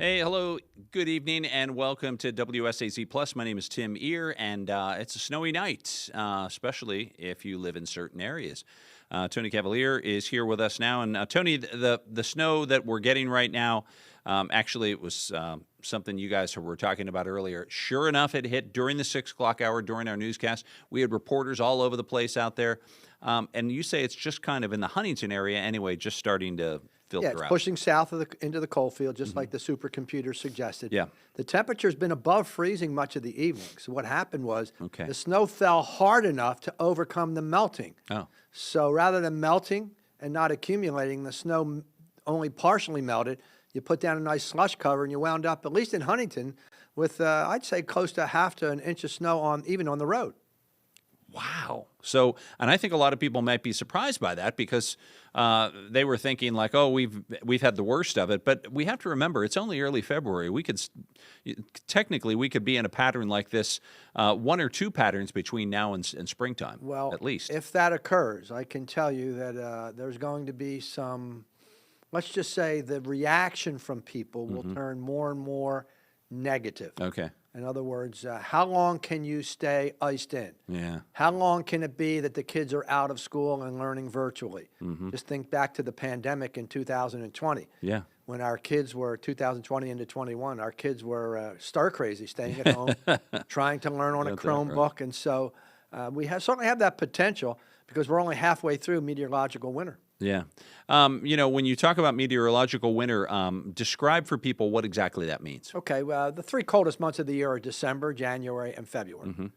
Hey, hello, good evening, and welcome to WSAZ Plus. My name is Tim Ear, and it's a snowy night, especially if you live in certain areas. Tony Cavalier is here with us now, and Tony, the snow that we're getting right now, actually, it was something you guys were talking about earlier. Sure enough, it hit during the 6 o'clock hour during our newscast. We had reporters all over the place out there, and you say it's just kind of in the Huntington area anyway, just starting to filter it's out. pushing south into the coal field, just like the supercomputer suggested. Yeah. The temperature's been above freezing much of the evening. So what happened was Okay. the snow fell hard enough to overcome the melting. Oh. So rather than melting and not accumulating, the snow only partially melted. You put down a nice slush cover, and you wound up, at least in Huntington, with I'd say close to half to an inch of snow even on the road. Wow. So, and I think a lot of people might be surprised by that because they were thinking like, oh, we've had the worst of it. But we have to remember, it's only early February. Technically, we could be in a pattern like this, one or two patterns between now and springtime, Well, at least. if that occurs, I can tell you that there's going to be some, let's just say the reaction from people will turn more and more negative. Okay. In other words, how long can you stay iced in? Yeah. How long can it be that the kids are out of school and learning virtually? Just think back to the pandemic in 2020. Yeah. When our kids were 2020 into 21, our kids were star crazy, staying at home, trying to learn on a Chromebook. And so we certainly have that potential because we're only halfway through meteorological winter. Yeah. When you talk about meteorological winter, describe for people what exactly that means. Okay, well, the three coldest months of the year are December, January, and February.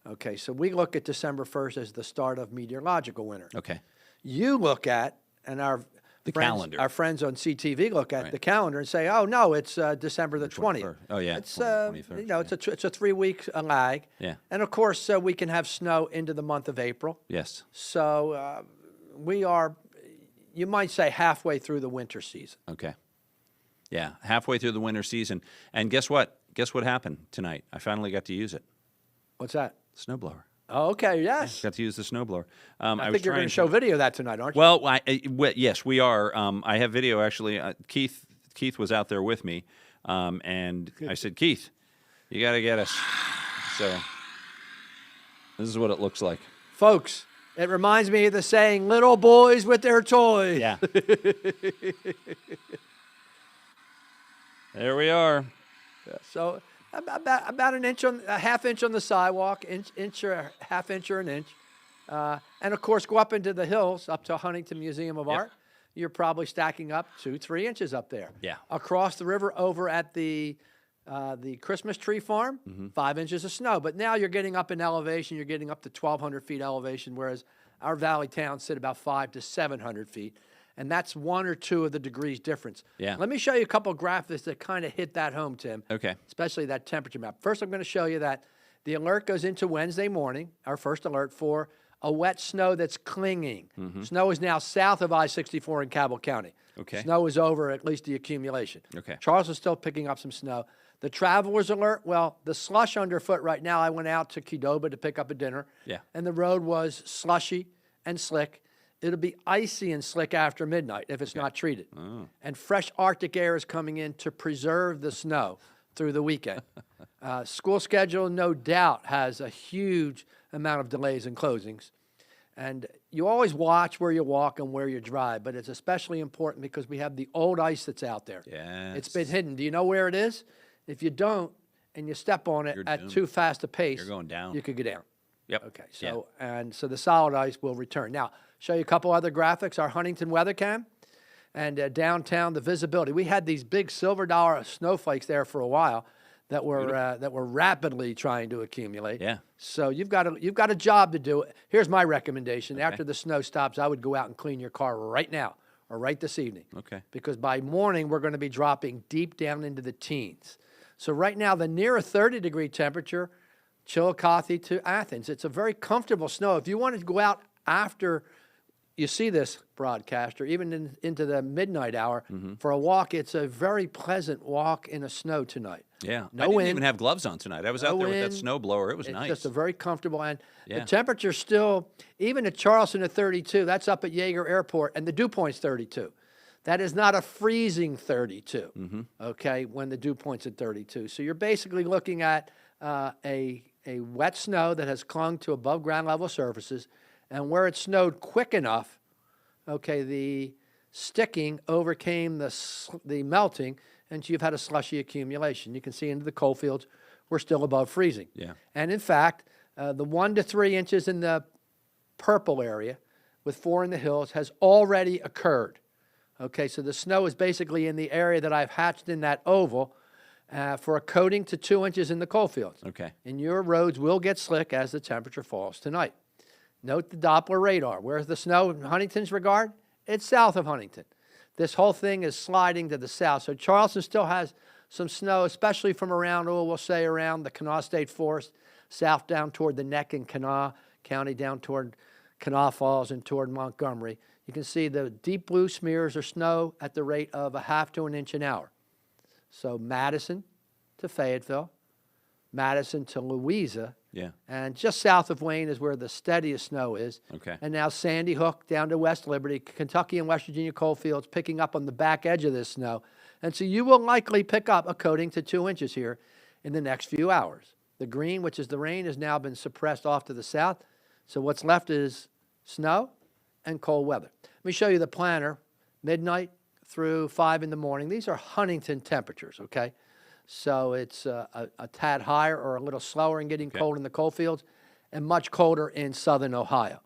Okay, so we look at December 1st as the start of meteorological winter. Okay. You look at, and calendar. Our friends on CTV look at the calendar and say, oh, no, it's December the 20th. Oh, yeah. It's, 23rd, it's a 3-week lag. Yeah. And, of course, we can have snow into the month of April. Yes. So we are, you might say, halfway through the winter season. Okay. Yeah, halfway through the winter season. And guess what? Guess what happened tonight? I finally got to use it. What's that? Snowblower. Oh, okay, yes. Got to use the snowblower. I think you're going to show video of that tonight, aren't you? Well, yes, we are. I have video, actually. Keith was out there with me, and I said, Keith, you got to get us. So this is what it looks like. Folks, it reminds me of the saying, little boys with their toys. Yeah. There we are. So about an inch a half inch on the sidewalk, inch or a half inch or an inch. And of course, go up into the hills, up to Huntington Museum of Art. You're probably stacking up 2-3 inches up there. Yeah. Across the river over at the Christmas tree farm, 5 inches of snow. But now you're getting up in elevation. You're getting up to 1,200 feet elevation, whereas our valley towns sit about 500 to 700 feet. And that's 1 or 2 of the degrees difference. Yeah. Let me show you a couple of graphics that kind of hit that home, Tim. Okay. Especially that temperature map. First, I'm going to show you that the alert goes into Wednesday morning, our first alert, for a wet snow that's clinging. Snow is now south of I-64 in Cabell County. Okay. Snow is over, at least the accumulation. Okay. Charles is still picking up some snow. The traveler's alert, well, the slush underfoot right now, I went out to Qdoba to pick up a dinner. Yeah. And the road was slushy and slick. It'll be icy and slick after midnight if it's not treated. And fresh Arctic air is coming in to preserve the snow through the weekend. School schedule, no doubt, has a huge amount of delays and closings. And you always watch where you walk and where you drive, but it's especially important because we have the old ice that's out there. Yes. It's been hidden. Do you know where it is? If you don't and you step on it at too fast a pace, You're going down. you could go down. Yep. Okay, so the solid ice will return. Now, show you a couple other graphics, our Huntington weather cam, and downtown, the visibility. We had these big silver dollar snowflakes there for a while that were rapidly trying to accumulate. Yeah. So you've got a job to do. Here's my recommendation. After the snow stops, I would go out and clean your car right now or right this evening. Okay. Because by morning, we're going to be dropping deep down into the teens. So right now, the near 30-degree temperature, Chillicothe to Athens. It's a very comfortable snow. If you wanted to go out after you see this broadcast, or even into the midnight hour, for a walk, it's a very pleasant walk in the snow tonight. Yeah. No I didn't wind. even have gloves on tonight. I was out there with that snow blower. It was It's nice. just a very comfortable, and Yeah. the temperature still, even at Charleston at 32, that's up at Yeager Airport, and the dew point's 32. That is not a freezing 32, okay, when the dew point's at 32. So you're basically looking at a wet snow that has clung to above ground level surfaces, and where it snowed quick enough, okay, the sticking overcame the melting, and you've had a slushy accumulation. You can see into the coal fields, we're still above freezing. Yeah. And in fact, the 1 to 3 inches in the purple area with 4 in the hills has already occurred. Okay, so the snow is basically in the area that I've hatched in that oval for a coating to 2 inches in the coal fields. Okay. And your roads will get slick as the temperature falls tonight. Note the Doppler radar. Where's the snow in Huntington's regard? It's south of Huntington. This whole thing is sliding to the south. So Charleston still has some snow, especially from around, we'll say around the Kanawha State Forest, south down toward the Neck in Kanawha County, down toward Kanawha Falls and toward Montgomery. You can see the deep blue smears of snow at the rate of a half to an inch an hour. So Madison to Fayetteville, Madison to Louisa, Yeah. and just south of Wayne is where the steadiest snow is. Okay. And now Sandy Hook down to West Liberty, Kentucky and West Virginia coal fields picking up on the back edge of this snow. And so you will likely pick up a coating to 2 inches here in the next few hours. The green, which is the rain, has now been suppressed off to the south. So what's left is snow and cold weather. Let me show you the planner, midnight through 5 in the morning. These are Huntington temperatures, okay? So it's a tad higher or a little slower in getting cold in the coal fields and much colder in southern Ohio.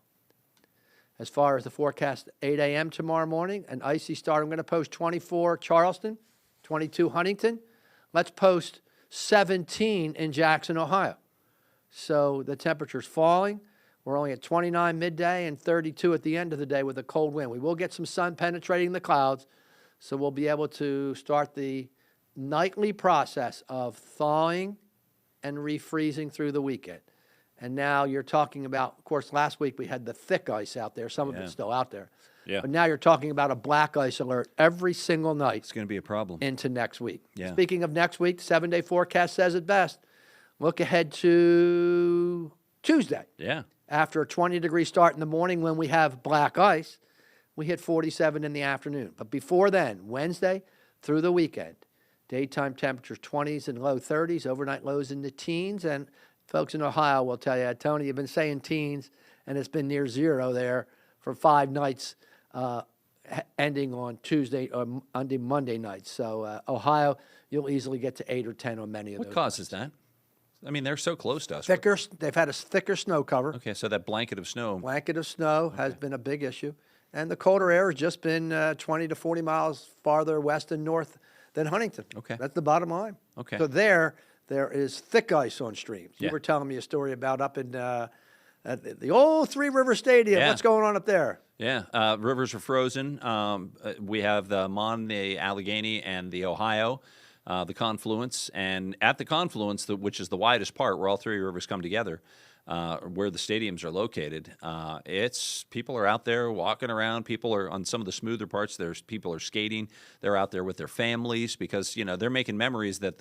As far as the forecast, 8 a.m. tomorrow morning, an icy start. I'm going to post 24 Charleston, 22 Huntington. Let's post 17 in Jackson, Ohio. So the temperature's falling. We're only at 29 midday and 32 at the end of the day with a cold wind. We will get some sun penetrating the clouds, so we'll be able to start the nightly process of thawing and refreezing through the weekend. And now you're talking about, of course, last week we had the thick ice out there. Some of it's still out there. Yeah. But now you're talking about a black ice alert every single night It's going to be a problem. into next week. Yeah. Speaking of next week, 7-day forecast says it best. Look ahead to Tuesday. Yeah. After a 20-degree start in the morning when we have black ice, we hit 47 in the afternoon. But before then, Wednesday through the weekend, daytime temperatures 20s and low 30s, overnight lows in the teens. And folks in Ohio will tell you, Tony, you've been saying teens, and it's been near zero there for 5 nights, ending on Tuesday or Monday nights. So Ohio, you'll easily get to 8 or 10 on many of those. What causes that? I mean, they're so close to us. Thicker, they've had a thicker snow cover. Okay, so that blanket of snow. Blanket of snow has been a big issue. And the colder air has just been 20 to 40 miles farther west and north than Huntington. Okay. That's the bottom line. Okay. So there is thick ice on streams. Yeah. You were telling me a story about up in at the old Three River Stadium. Yeah. What's going on up there? Yeah, rivers are frozen. We have the Mon, the Allegheny, and the Ohio, the confluence. And at the confluence, which is the widest part where all 3 rivers come together, where the stadiums are located, people are out there walking around. People are on some of the smoother parts. People are skating. They're out there with their families because, they're making memories that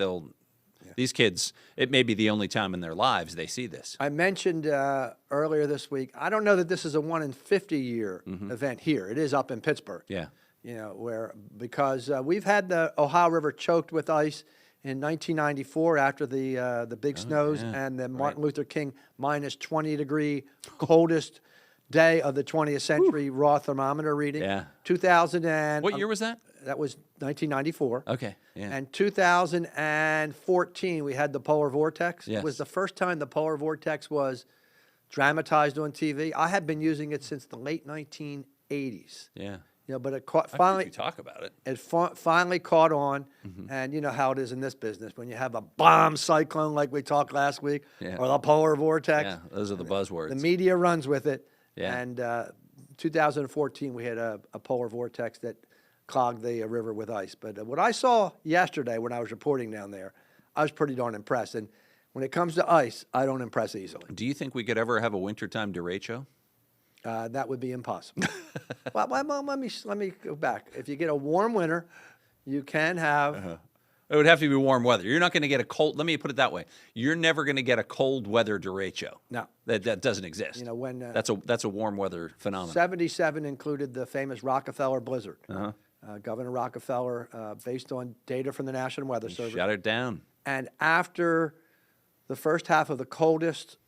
these kids, it may be the only time in their lives they see this. I mentioned earlier this week, I don't know that this is a 1 in 50 year event here. It is up in Pittsburgh. Yeah. Because we've had the Ohio River choked with ice in 1994 after the big snows and the Martin Luther King minus 20-degree coldest day of the 20th century raw thermometer reading. Yeah. 2000 and What year was that? That was 1994. Okay. Yeah. And 2014 we had the polar vortex. Yes. It was the first time the polar vortex was dramatized on TV. I had been using it since the late 1980s. Yeah. But it caught, I finally think we talk about it. it finally caught on, and you know how it is in this business when you have a bomb cyclone like we talked last week, or the polar vortex. Yeah, those are the buzzwords. The media runs with it. Yeah. And 2014 we had a polar vortex that clogged the river with ice. But what I saw yesterday when I was reporting down there, I was pretty darn impressed. And when it comes to ice, I don't impress easily. Do you think we could ever have a wintertime derecho? That would be impossible. Well, let me go back. If you get a warm winter, you can have. It would have to be warm weather. You're not going to get a cold. Let me put it that way. You're never going to get a cold weather derecho. No. That doesn't exist. When that's a warm weather phenomenon. 77 included the famous Rockefeller blizzard. Governor Rockefeller, based on data from the National Weather Service. Shut it down. And after the first half of the coldest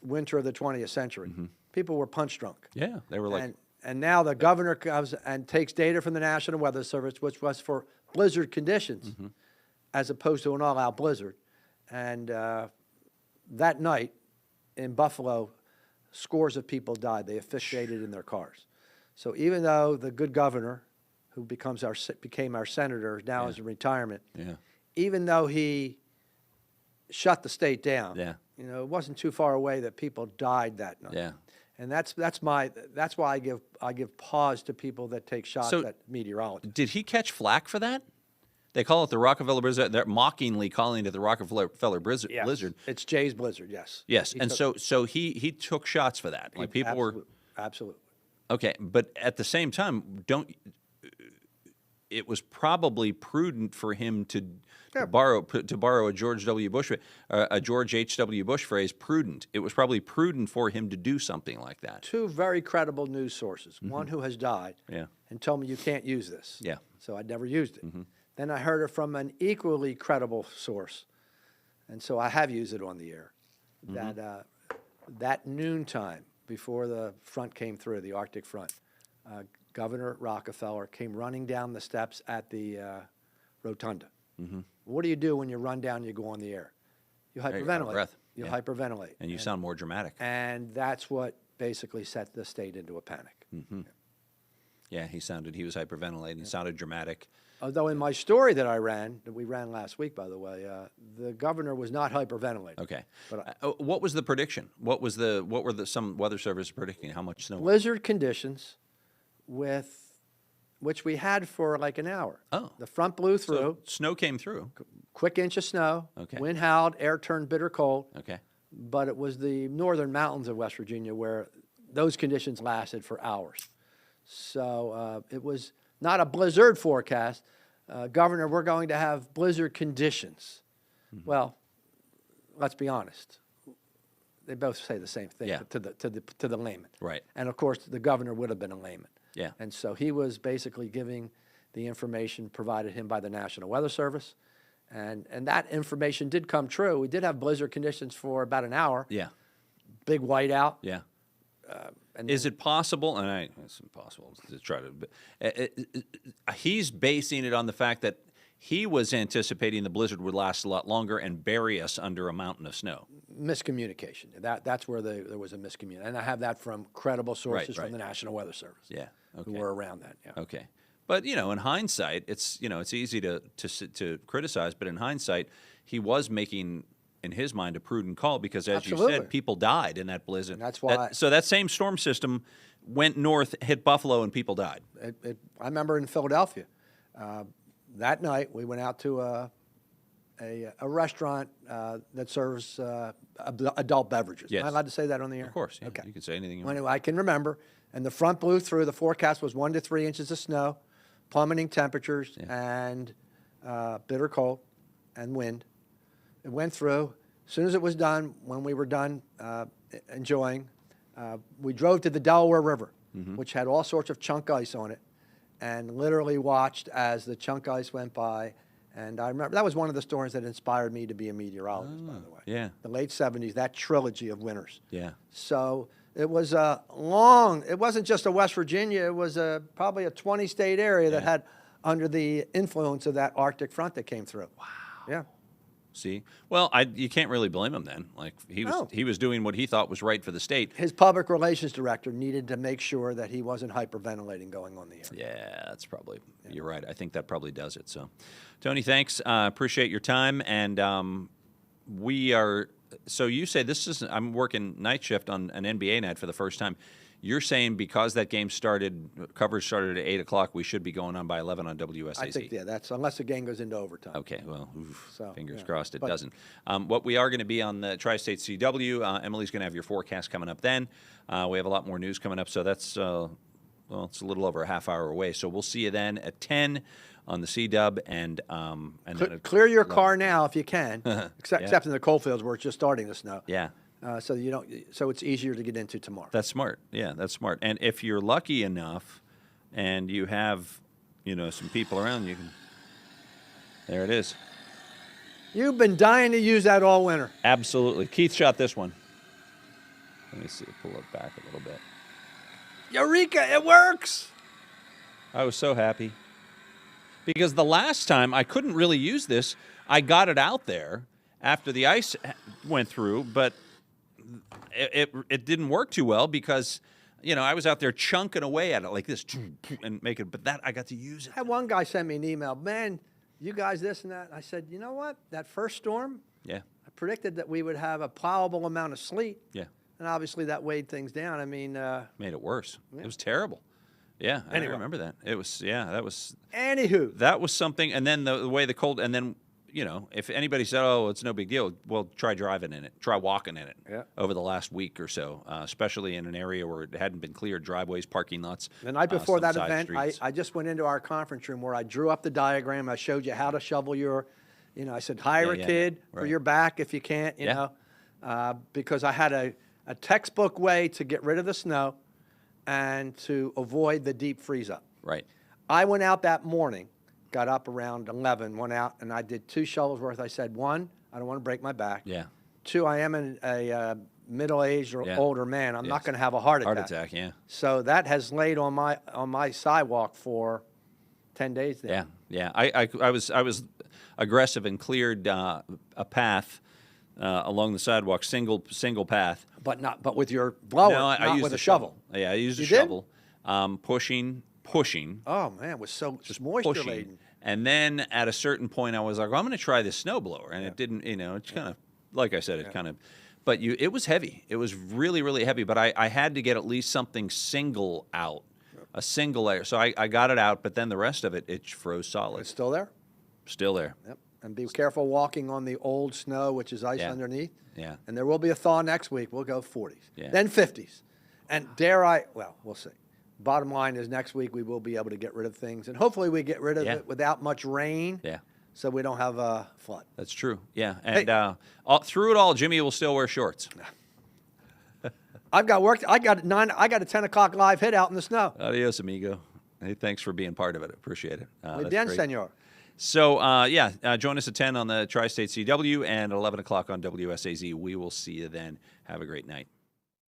winter of the 20th century, people were punch drunk. Yeah, they were like, And now the governor comes and takes data from the National Weather Service, which was for blizzard conditions, as opposed to an all-out blizzard. And that night in Buffalo, scores of people died. They asphyxiated in their cars. So even though the good governor, who became our senator, now is in retirement, even though he shut the state down, it wasn't too far away that people died that night. And that's why I give pause to people that take shots at meteorologists. Did he catch flack for that? They call it the Rockefeller blizzard. They're mockingly calling it the Rockefeller blizzard. It's Jay's blizzard. Yes. Yes, so he took shots for that. Like people were absolutely. Okay, but at the same time, it was probably prudent for him to borrow a George H.W. Bush phrase. Prudent. It was probably prudent for him to do something like that. Two very credible news sources. One who has died. And told me you can't use this. So I never used it. Then I heard it from an equally credible source, and so I have used it on the air. That noontime before the front came through, the Arctic front, Governor Rockefeller came running down the steps at the rotunda. What do you do when you run down and you go on the air? You hyperventilate. You hyperventilate. And you sound more dramatic. And that's what basically set the state into a panic. Yeah, he was hyperventilating. He sounded dramatic. Although in my story that we ran last week, by the way, the governor was not hyperventilating. Okay. But what was the prediction? What were some weather service predicting? How much snow? Blizzard conditions, which we had for like an hour. Oh. The front blew through. So snow came through. Quick inch of snow. Okay. Wind howled. Air turned bitter cold. Okay. But it was the northern mountains of West Virginia where those conditions lasted for hours. So it was not a blizzard forecast. Governor, we're going to have blizzard conditions. Well, let's be honest. They both say the same thing to the layman. Right. And of course, the governor would have been a layman. Yeah. And so he was basically giving the information provided him by the National Weather Service. And that information did come true. We did have blizzard conditions for about an hour. Yeah. Big whiteout. Yeah. Is it possible? And it's impossible to try to. He's basing it on the fact that he was anticipating the blizzard would last a lot longer and bury us under a mountain of snow. Miscommunication. That's where there was a miscommunication, and I have that from credible sources from the National Weather Service. Yeah. Okay. Who were around that. Yeah. Okay. But in hindsight, it's easy to criticize, but in hindsight, he was making, in his mind, a prudent call because, as you said, people died in that blizzard. And that's why. So that same storm system went north, hit Buffalo, and people died. I remember in Philadelphia, that night we went out to a restaurant that serves adult beverages. Yes. Am I allowed to say that on the air? Of course. Yeah. Okay. You can say anything you Well, want. anyway, I can remember, and the front blew through. The forecast was 1 to 3 inches of snow, plummeting temperatures, and bitter cold and wind. It went through. As soon as it was done, when we were done enjoying, we drove to the Delaware River, which had all sorts of chunk ice on it, and literally watched as the chunk ice went by. And I remember that was one of the stories that inspired me to be a meteorologist, by the way. Yeah. The late 70s, that trilogy of winters. Yeah. So it was it wasn't just a West Virginia, it was probably a 20-state area that had under the influence of that Arctic front that came through. Wow. Yeah. See? Well, you can't really blame him then. Like he was doing what he thought was right for the state. His public relations director needed to make sure that he wasn't hyperventilating going on the air. Yeah, that's probably, you're right. I think that probably does it. So, Tony, thanks. Appreciate your time. And so you say I'm working night shift on an NBA night for the first time. You're saying because that game coverage started at 8 o'clock, we should be going on by 11 on WSAZ. I think, that's unless the game goes into overtime. Okay, well, fingers yeah. crossed it doesn't. What we are going to be on the Tri-State CW, Emily's going to have your forecast coming up then. We have a lot more news coming up, so that's, it's a little over a half hour away. So we'll see you then at 10 on the CW, and then clear your car now if you can, except in the coal fields where it's just starting to snow. Yeah. So it's easier to get into tomorrow. That's smart. Yeah, that's smart. And if you're lucky enough and you have some people around, you can. There it is. You've been dying to use that all winter. Absolutely. Keith shot this one. Let me see. Pull it back a little bit. Eureka! It works. I was so happy because the last time I couldn't really use this. I got it out there after the ice went through, but it didn't work too well because I was out there chunking away at it like this and making. But that I got to use it. I had one guy send me an email. Man, you guys this and that. I said, you know what? That first storm. Yeah. I predicted that we would have a plowable amount of sleet. Yeah. And obviously that weighed things down. I mean, made it worse. Yeah. It was terrible. Yeah, anyway. I remember that. It was that was. Anywho, that was something. And then the way the cold, and then if anybody said, "Oh, it's no big deal," well, try driving in it, try walking in it over the last week or so, especially in an area where it hadn't been cleared, driveways, parking lots. The night before that event, I just went into our conference room where I drew up the diagram. I showed you how to shovel your, I said, hire a kid for your back if you can't, you know, because I had a textbook way to get rid of the snow and to avoid the deep freeze up. Right. I went out that morning, got up around 11, went out, and I did 2 shovels worth. I said, 1, I don't want to break my back. Yeah. 2, I am a middle-aged or older man. I'm not going to have a heart attack. Heart attack, yeah. So that has laid on my sidewalk for 10 days there. Yeah, yeah. I was aggressive and cleared a path along the sidewalk, single path. But with your blower, no, I not used with a a shovel. Yeah, I used a You shovel. Pushing. Oh man, it was so just moisture laden. And then at a certain point, I was like, well, I'm going to try this snowblower, and it didn't. It's kind of like I said, it kind of. But it was heavy. It was really, really heavy. But I had to get at least something single out, a single layer. So I got it out, but then the rest of it froze solid. It's still there. Still there. Yep. And be careful walking on the old snow, which is ice underneath. Yeah. And there will be a thaw next week. We'll go 40s. Yeah. Then 50s. And we'll see. Bottom line is next week we will be able to get rid of things. And hopefully we get rid of it without much rain. Yeah. So we don't have a flood. That's true. Yeah. And through it all, Jimmy will still wear shorts. I've got work. I got a 10 o'clock live hit out in the snow. Adios, amigo. Hey, thanks for being part of it. Appreciate it. Muy bien, senor. So, join us at 10 on the Tri-State CW and 11 o'clock on WSAZ. We will see you then. Have a great night.